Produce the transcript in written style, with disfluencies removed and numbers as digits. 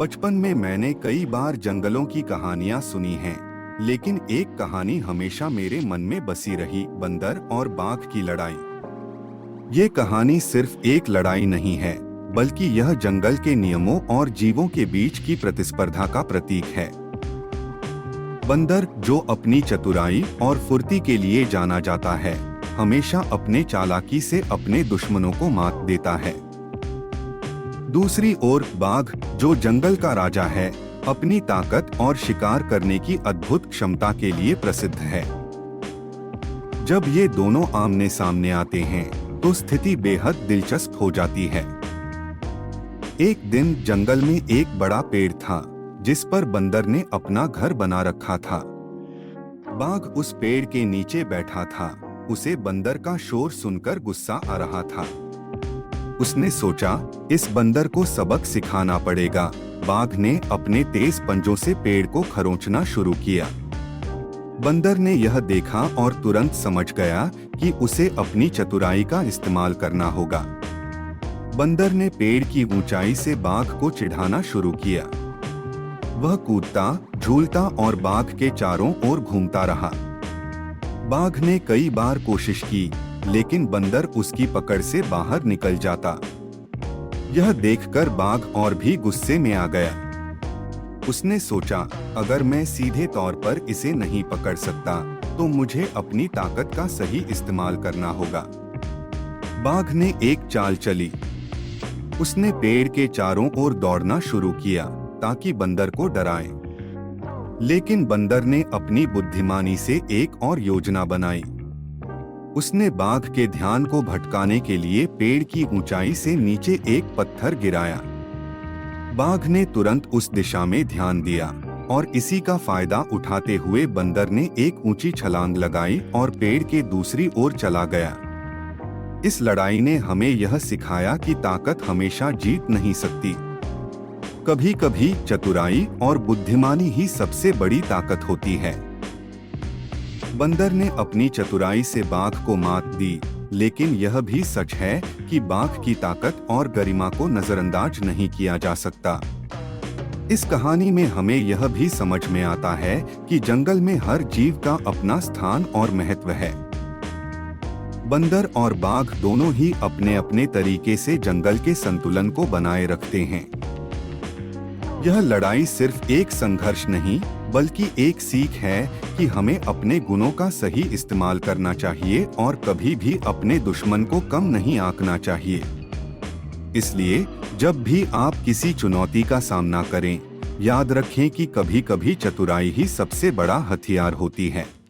बचपन में मैंने कई बार जंगलों की कहानियां सुनी हैं, लेकिन एक कहानी हमेशा मेरे मन में बसी रही, बंदर और बाघ की लड़ाई। ये कहानी सिर्फ एक लड़ाई नहीं है, बल्कि यह जंगल के नियमों और जीवों के बीच की प्रतिस्पर्धा का प्रतीक है। बंदर, जो अपनी चतुराई और फुर्ती के लिए जाना जाता है, हमेशा अपने चालाकी से अपने दुश्मनों को मात देता है। दूसरी ओर बाघ, जो जंगल का राजा है, अपनी ताकत और शिकार करने की अद्भुत क्षमता के लिए प्रसिद्ध है। जब ये दोनों आमने सामने आते हैं, तो स्थिति बेहद दिलचस्प हो जाती है। एक दिन जंगल में एक बड़ा पेड़ था, जिस पर बंदर ने अपना घर बना रखा था। बाघ उस पेड़ के नीचे बैठा था। उसे बंदर का शोर सुनकर गुस्सा आ रहा था। उसने सोचा, इस बंदर को सबक सिखाना पड़ेगा। बाघ ने अपने तेज पंजों से पेड़ को खरोंचना शुरू किया। बंदर ने यह देखा और तुरंत समझ गया कि उसे अपनी चतुराई का इस्तेमाल करना होगा। बंदर ने पेड़ की ऊंचाई से बाघ को चिढ़ाना शुरू किया। वह कूदता, झूलता और बाघ के चारों ओर घूमता रहा। बाघ ने कई बार कोशिश की, लेकिन बंदर उसकी पकड़ से बाहर निकल जाता। यह देखकर बाघ और भी गुस्से में आ गया। उसने सोचा, अगर मैं सीधे तौर पर इसे नहीं पकड़ सकता, तो मुझे अपनी ताकत का सही इस्तेमाल करना होगा। बाघ ने एक चाल चली। उसने पेड़ के चारों ओर दौड़ना शुरू किया, ताकि बंदर को डराए। लेकिन बंदर ने अपनी बुद्धिमानी से एक और योजना बनाई। उसने बाघ के ध्यान को भटकाने के लिए पेड़ की ऊंचाई से नीचे एक पत्थर गिराया। बाघ ने तुरंत उस दिशा में ध्यान दिया और इसी का फायदा उठाते हुए बंदर ने एक ऊंची छलांग लगाई और पेड़ के दूसरी ओर चला गया। इस लड़ाई ने हमें यह सिखाया कि ताकत हमेशा जीत नहीं सकती। कभी-कभी चतुराई और बुद्धिमानी ही सबसे बड़ी ताकत होती है। बंदर ने अपनी चतुराई से बाघ को मात दी, लेकिन यह भी सच है कि बाघ की ताकत और गरिमा को नजरअंदाज नहीं किया जा सकता। इस कहानी में हमें यह भी समझ में आता है कि जंगल में हर जीव का अपना स्थान और महत्व है। बंदर और बाघ दोनों ही अपने अपने तरीके से जंगल के संतुलन को बनाए रखते हैं। यह लड़ाई सिर्फ एक संघर्ष नहीं, बल्कि एक सीख है कि हमें अपने गुणों का सही इस्तेमाल करना चाहिए और कभी भी अपने दुश्मन को कम नहीं आंकना चाहिए। इसलिए जब भी आप किसी चुनौती का सामना करें, याद रखें कि कभी-कभी चतुराई ही सबसे बड़ा हथियार होती है।